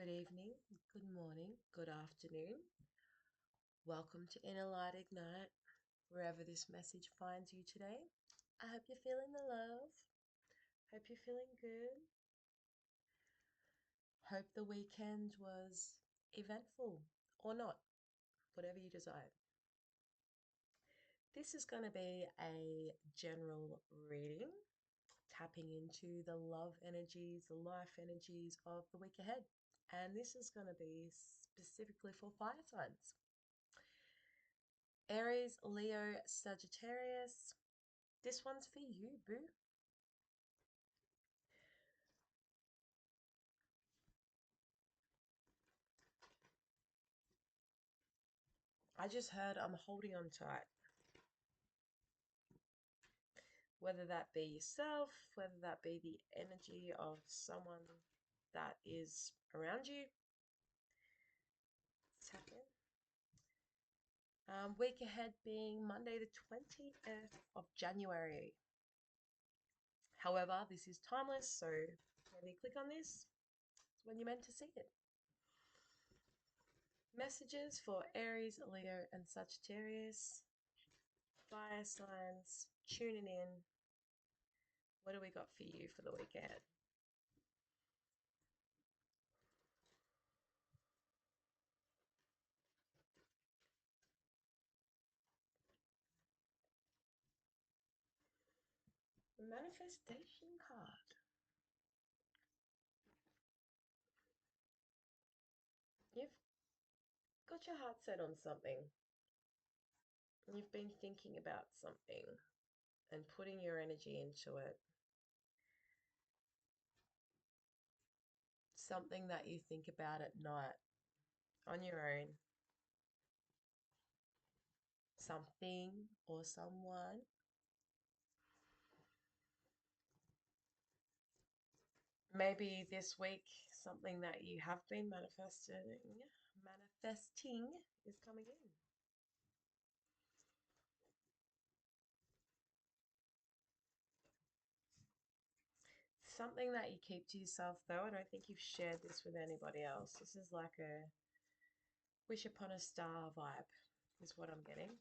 Good evening, good morning, good afternoon. Welcome to Inner Light Ignite, wherever this message finds you today. I hope you're feeling the love. Hope you're feeling good. Hope the weekend was eventful or not, whatever you desire. This is going to be a general reading, tapping into the love energies, the life energies of the week ahead. And this is going to be specifically for fire signs. Aries, Leo, Sagittarius. This one's for you, boo. I just heard I'm holding on tight. Whether that be yourself, whether that be the energy of someone that is around you. Tap in. Week ahead being Monday the 20th of January. However, this is timeless, so when you click on this, it's when you're meant to see it. Messages for Aries, Leo, and Sagittarius. Fire signs, tuning in. What do we got for you for the week ahead? The manifestation card. You've got your heart set on something. You've been thinking about something and putting your energy into it. Something that you think about at night on your own. Something or someone. Maybe this week, something that you have been manifesting is coming in. Something that you keep to yourself, though. I don't think you've shared this with anybody else. This is like a wish upon a star vibe, is what I'm getting.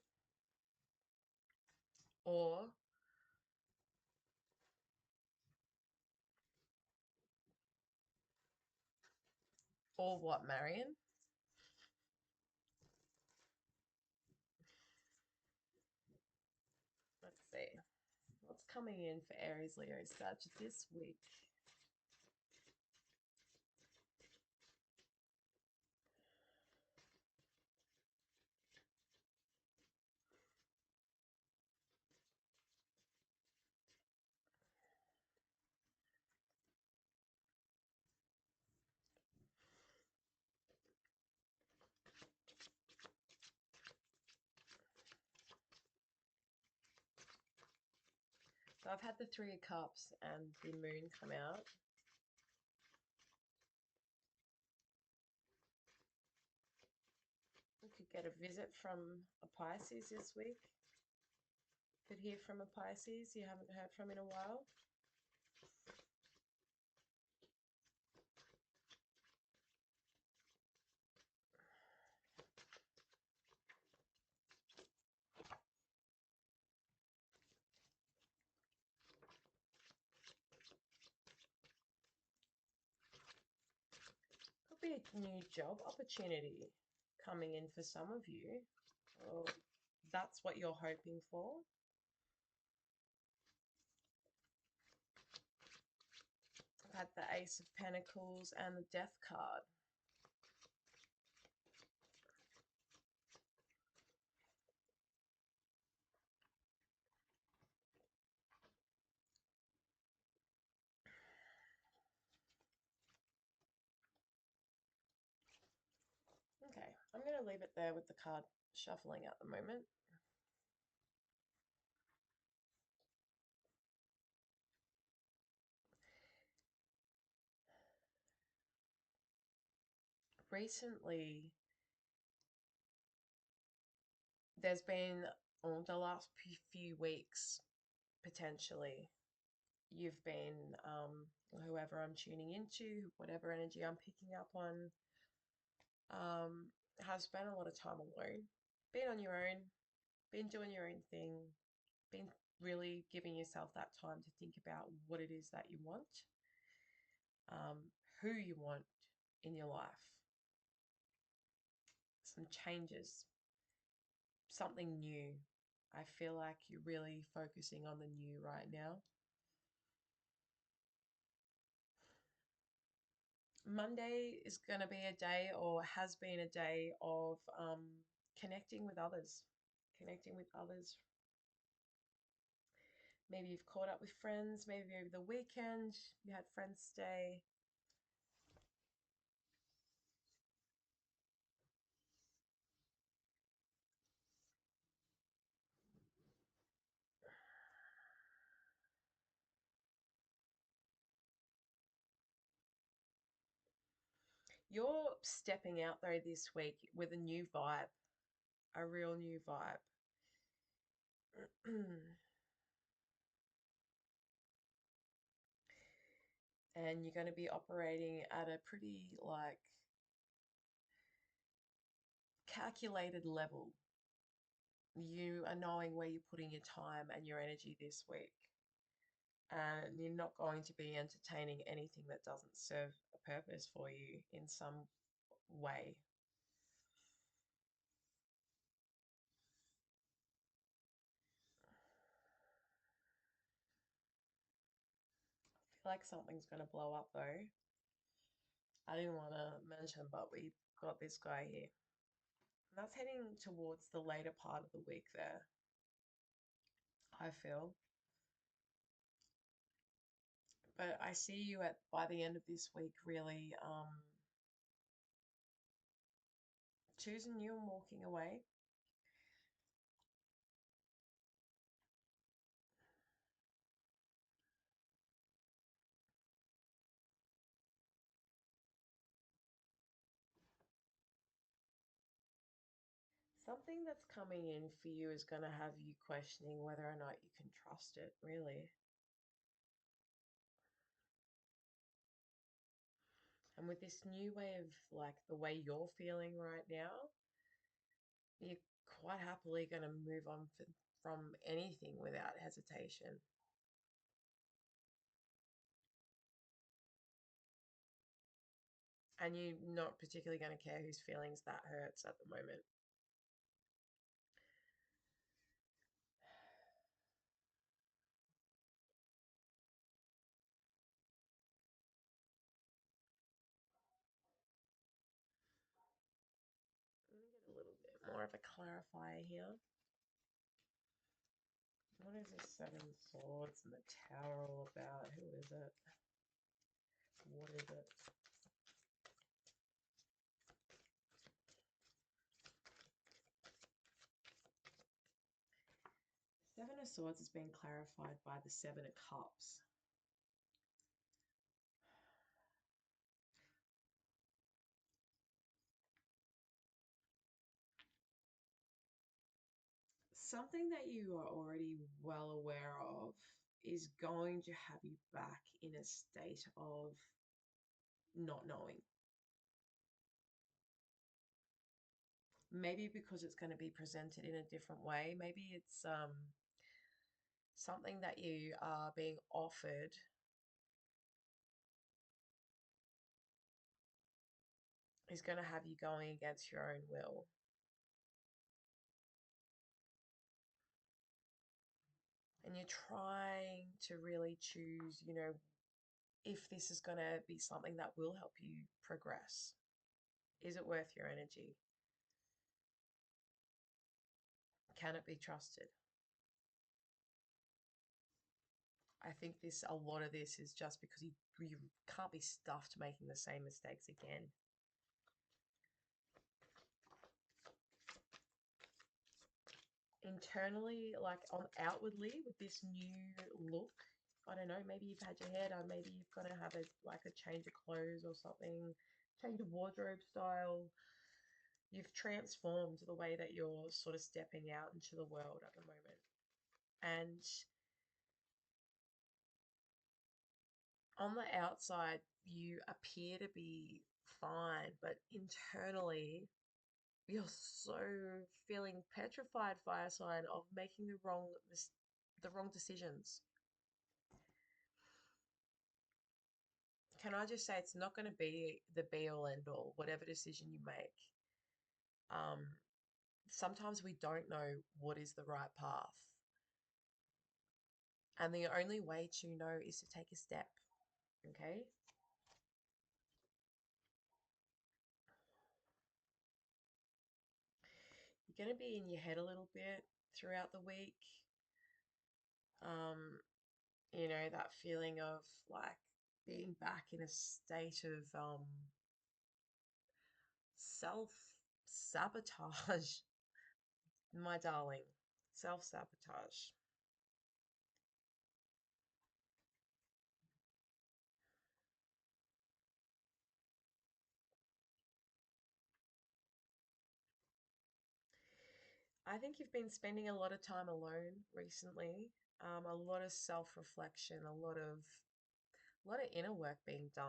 Or what, Marion? Let's see. What's coming in for Aries, Leo, Sag this week? So I've had the Three of Cups and the Moon come out. We could get a visit from a Pisces this week. Could hear from a Pisces you haven't heard from in a while. Could be a new job opportunity coming in for some of you. Or that's what you're hoping for. I've had the Ace of Pentacles and the Death card. Okay, I'm going to leave it there with the card shuffling at the moment. Recently, there's been the last few weeks potentially you've been, whoever I'm tuning into, whatever energy I'm picking up on, um, have spent a lot of time alone, been on your own, been doing your own thing, been really giving yourself that time to think about what it is that you want, um, who you want in your life, some changes, something new. I feel like you're really focusing on the new right now. Monday is going to be a day, or has been a day, of connecting with others. Connecting with others. Maybe you've caught up with friends, maybe over the weekend, you had friends stay. You're stepping out though this week with a new vibe, a real new vibe. And you're going to be operating at a pretty like calculated level. You are knowing where you're putting your time and your energy this week. And you're not going to be entertaining anything that doesn't serve a purpose for you in some way. I feel like something's going to blow up though. I didn't want to mention, but we got this guy here. And that's heading towards the later part of the week there, I feel. But I see you at by the end of this week really choosing you and walking away. Something that's coming in for you is going to have you questioning whether or not you can trust it, really. And with this new way of like the way you're feeling right now, you're quite happily going to move on from anything without hesitation. And you're not particularly going to care whose feelings that hurts at the moment. Let me get a little bit more of a clarifier here. What is the Seven Swords and the Tower all about? Who is it? What is it? Seven of Swords has been clarified by the Seven of Cups. Something that you are already well aware of is going to have you back in a state of not knowing. Maybe because it's going to be presented in a different way. Maybe it's something that you are being offered is going to have you going against your own will. And you're trying to really choose, if this is going to be something that will help you progress. Is it worth your energy? Can it be trusted? I think a lot of this is just because you can't be stuffed making the same mistakes again. Internally, like on outwardly with this new look, I don't know, maybe you've had your hair done, maybe you've got to have a change of clothes or something, change of wardrobe style. You've transformed the way that you're sort of stepping out into the world at the moment. And on the outside, you appear to be fine, but internally, you're so feeling petrified, fire sign, of making the wrong decisions. Can I just say it's not going to be the be all end all, whatever decision you make. Um, Sometimes we don't know what is the right path. And the only way to know is to take a step. Okay. You're going to be in your head a little bit throughout the week. Um, that feeling of like being back in a state of self sabotage, my darling. Self sabotage. I think you've been spending a lot of time alone recently. A lot of self-reflection, a lot of inner work being done.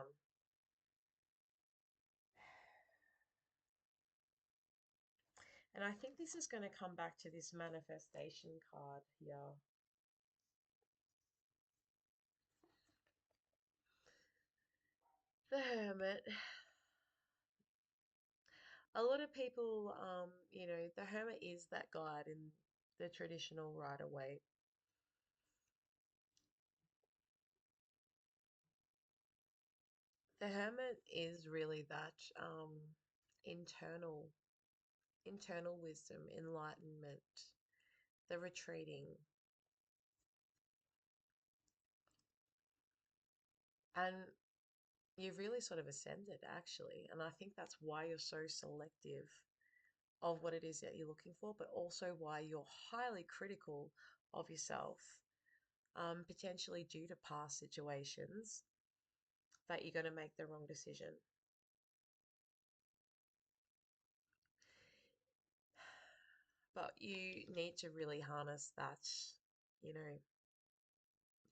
And I think this is going to come back to this manifestation card here. The Hermit. A lot of people, the Hermit is that guide in the traditional Rider Waite. The Hermit is really that internal, internal wisdom, enlightenment, the retreating. And you've really sort of ascended, actually. And I think that's why you're so selective of what it is that you're looking for, but also why you're highly critical of yourself, potentially due to past situations that you're going to make the wrong decision. But you need to really harness you know,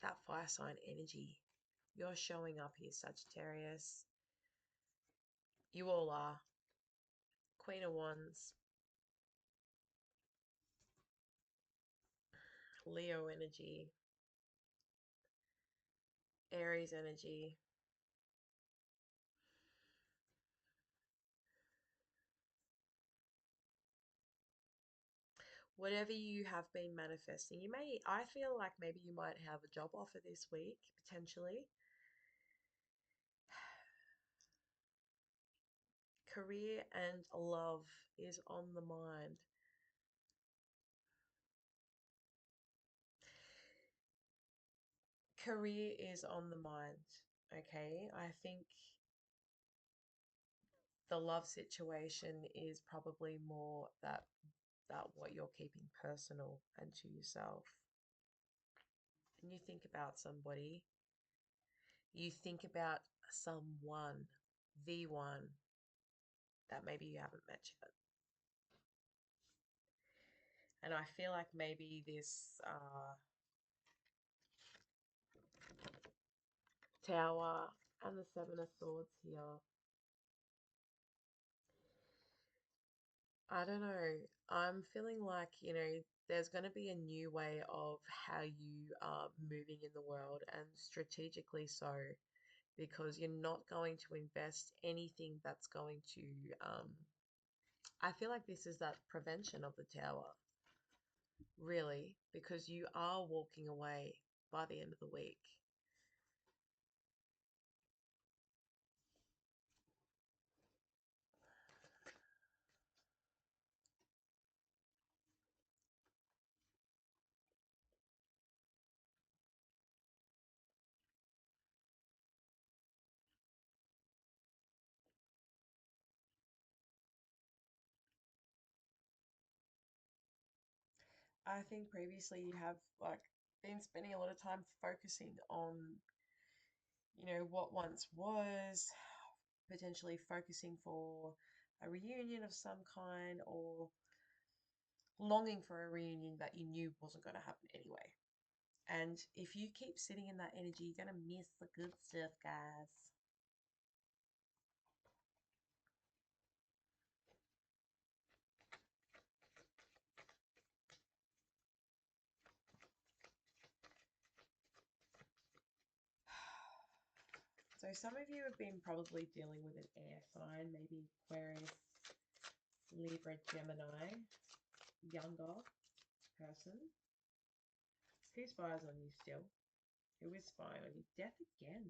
that fire sign energy. You're showing up here, Sagittarius. You all are. Queen of Wands, Leo energy, Aries energy. Whatever you have been manifesting, I feel like maybe you might have a job offer this week, potentially. Career and love is on the mind. Career is on the mind. Okay. I think the love situation is probably more that what you're keeping personal and to yourself. And you think about somebody, you think about someone, the one that maybe you haven't met yet. And I feel like maybe this Tower and the Seven of Swords here, I don't know. I'm feeling like, there's going to be a new way of how you are moving in the world, and strategically so, because you're not going to invest anything that's going to, I feel like this is that prevention of the tower, really, because you are walking away by the end of the week. I think previously you have like been spending a lot of time focusing on, what once was, potentially focusing for a reunion of some kind, or longing for a reunion that you knew wasn't going to happen anyway. And if you keep sitting in that energy, you're going to miss the good stuff, guys. So some of you have been probably dealing with an air sign, maybe Aquarius, Libra, Gemini, younger person. Who spies on you still? Who is spying on you? Death again.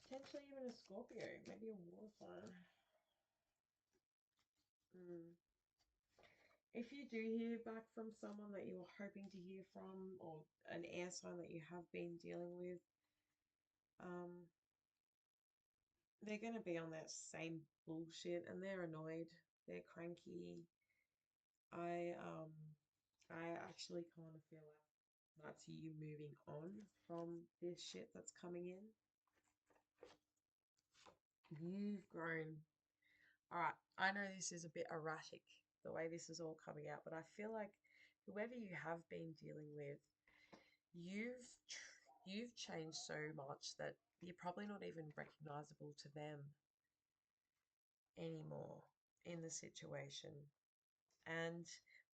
Potentially even a Scorpio, maybe a water sign. Mm. If you do hear back from someone that you were hoping to hear from, or an air sign that you have been dealing with, um, they're going to be on that same bullshit and they're annoyed. They're cranky. I um I actually kind of feel like that's you moving on from this shit that's coming in. You've grown. All right, I know this is a bit erratic the way this is all coming out, but I feel like whoever you have been dealing with, you've changed so much that you're probably not even recognizable to them anymore in the situation. And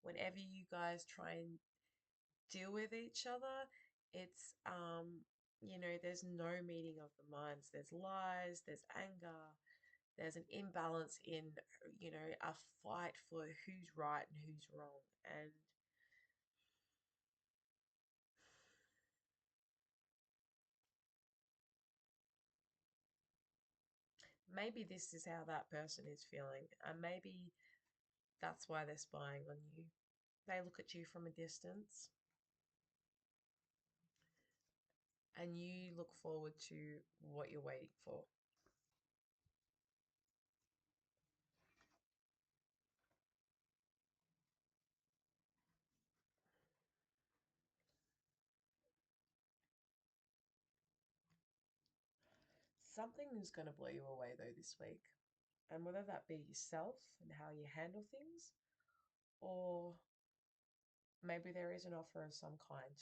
whenever you guys try and deal with each other, it's there's no meeting of the minds. There's lies, there's anger, there's an imbalance in, a fight for who's right and who's wrong. And maybe this is how that person is feeling. And maybe that's why they're spying on you. They look at you from a distance and you look forward to what you're waiting for. Something is going to blow you away though this week. And whether that be yourself and how you handle things, or maybe there is an offer of some kind.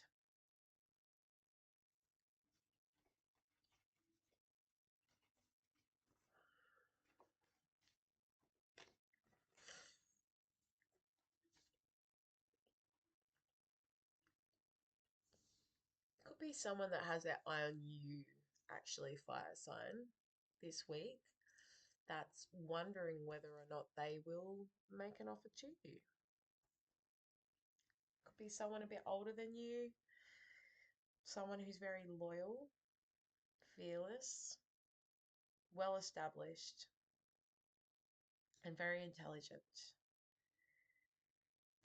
Could be someone that has their eye on you, actually, fire sign, this week, that's wondering whether or not they will make an offer to you. Could be someone a bit older than you, someone who's very loyal, fearless, well established, and very intelligent.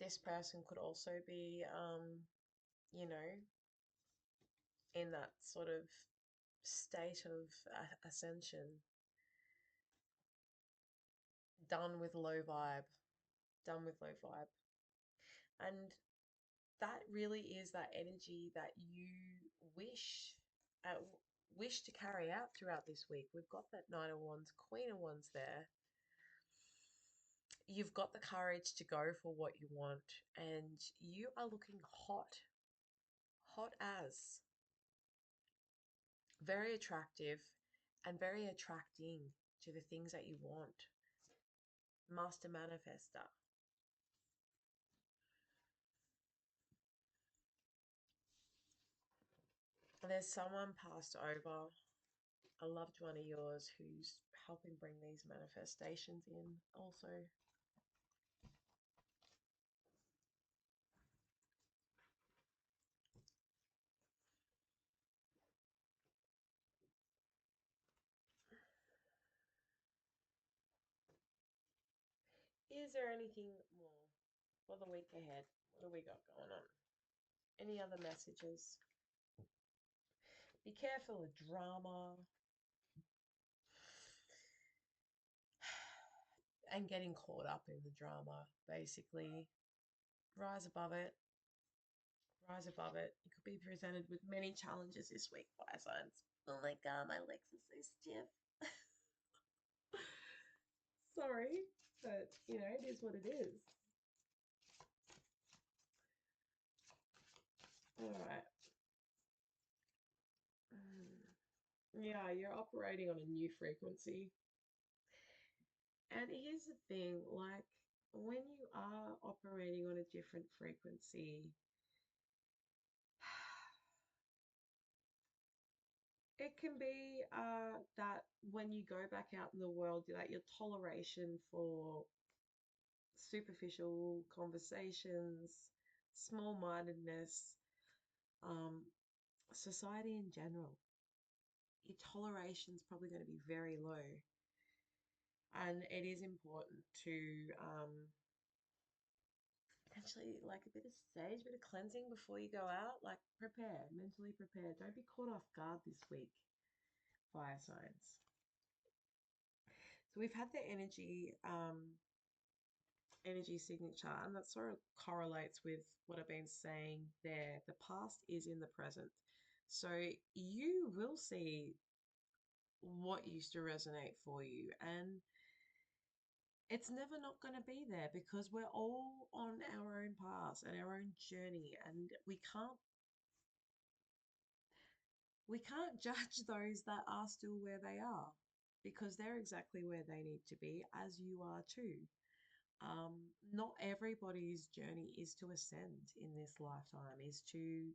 This person could also be, you know, in that sort of state of ascension, done with low vibe, done with low vibe. And that really is that energy that you wish uh, wish to carry out throughout this week. We've got that Knight of Wands, Queen of Wands there. You've got the courage to go for what you want, and you are looking hot, hot as, very attractive, and very attracting to the things that you want. Master manifester. There's someone passed over, a loved one of yours, who's helping bring these manifestations in also. Is there anything more for the week ahead? What do we got going on? Any other messages? Be careful of drama and getting caught up in the drama, basically. Rise above it. Rise above it. You could be presented with many challenges this week, fire signs. Oh my god, my legs are so stiff. Sorry, but it is what it is. All right. Yeah, you're operating on a new frequency. And here's the thing, like when you are operating on a different frequency, it can be that when you go back out in the world, that your toleration for superficial conversations, small-mindedness, um, society in general, your toleration is probably going to be very low. And it is important to potentially like a bit of sage, bit of cleansing before you go out. Like prepare, mentally prepare. Don't be caught off guard this week, fire signs. So we've had the energy signature, and that sort of correlates with what I've been saying there. The past is in the present. So you will see what used to resonate for you, and it's never not going to be there because we're all on our own paths and our own journey, and we can't judge those that are still where they are because they're exactly where they need to be, as you are too. Not everybody's journey is to ascend in this lifetime, is to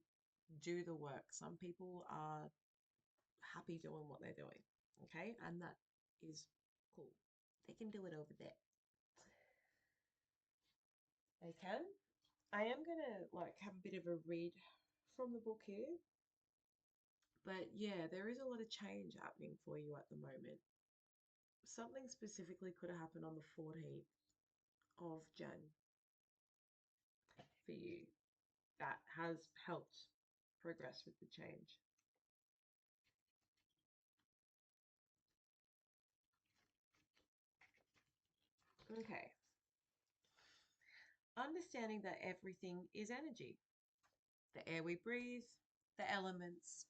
do the work. Some people are happy doing what they're doing, okay? And that is cool. They can do it over there. They can. I am gonna like have a bit of a read from the book here, but yeah, there is a lot of change happening for you at the moment. Something specifically could have happened on the 14th of Jan for you that has helped progress with the change. Okay. Understanding that everything is energy. The air we breathe, the elements,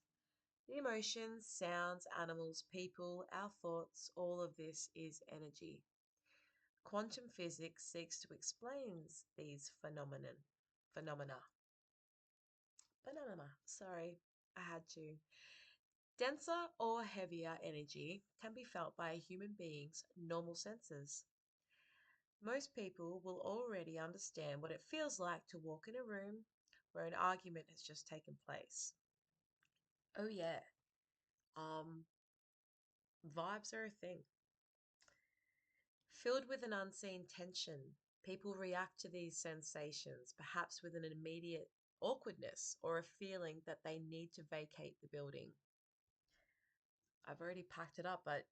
the emotions, sounds, animals, people, our thoughts, all of this is energy. Quantum physics seeks to explain these phenomena. Sorry, I had to. Denser or heavier energy can be felt by a human being's normal senses. Most people will already understand what it feels like to walk in a room where an argument has just taken place. Oh yeah, um, vibes are a thing. Filled with an unseen tension, people react to these sensations, perhaps with an immediate awkwardness or a feeling that they need to vacate the building. I've already packed it up, but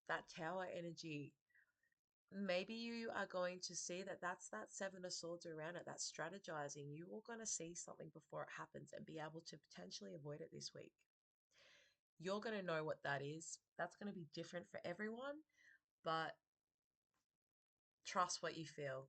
that tower energy, maybe you are going to see that that's that Seven of Swords around it, that's strategizing. You are going to see something before it happens and be able to potentially avoid it this week. You're going to know what that is. That's going to be different for everyone, but trust what you feel.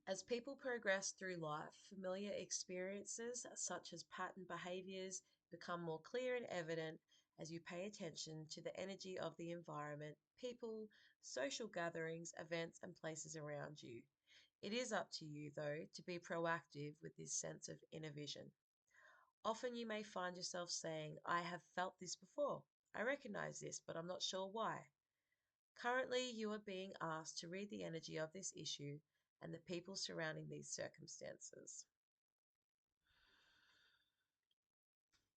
As people progress through life, familiar experiences such as pattern behaviors become more clear and evident as you pay attention to the energy of the environment, people, social gatherings, events, and places around you. It is up to you, though, to be proactive with this sense of inner vision. Often you may find yourself saying, I have felt this before. I recognize this, but I'm not sure why. Currently, you are being asked to read the energy of this issue and the people surrounding these circumstances.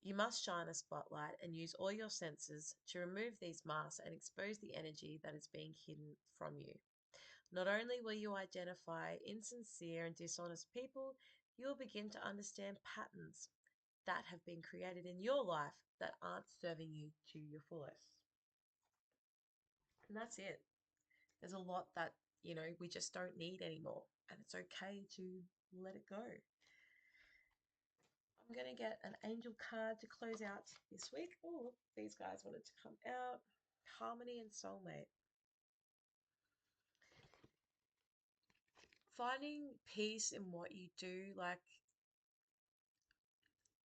You must shine a spotlight and use all your senses to remove these masks and expose the energy that is being hidden from you. Not only will you identify insincere and dishonest people, you will begin to understand patterns that have been created in your life that aren't serving you to your fullest. And that's it. There's a lot that, we just don't need anymore. And it's okay to let it go. I'm going to get an angel card to close out this week. Oh, these guys wanted to come out. Harmony and soulmate. finding peace in what you do, like,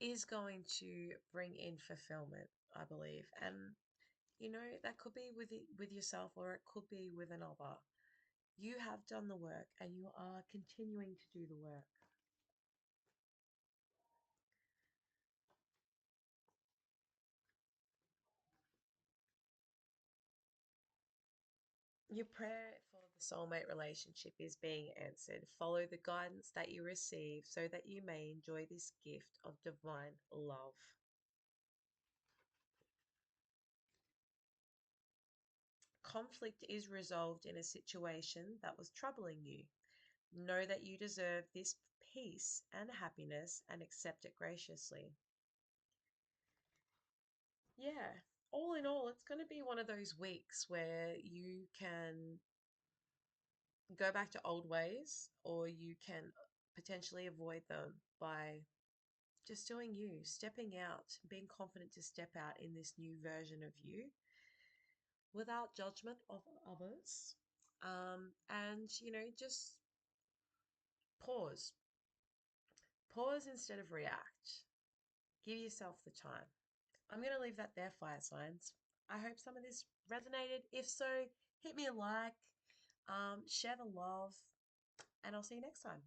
is going to bring in fulfillment, I believe. And that could be with yourself, or it could be with another. You have done the work and you are continuing to do the work. Your prayer for the soulmate relationship is being answered. Follow the guidance that you receive so that you may enjoy this gift of divine love. Conflict is resolved in a situation that was troubling you. Know that you deserve this peace and happiness and accept it graciously. Yeah, all in all, it's going to be one of those weeks where you can go back to old ways, or you can potentially avoid them by just doing you, stepping out, being confident to step out in this new version of you without judgment of others. And, just pause. Pause instead of react. Give yourself the time. I'm going to leave that there, fire signs. I hope some of this resonated. If so, hit me a like, share the love, and I'll see you next time.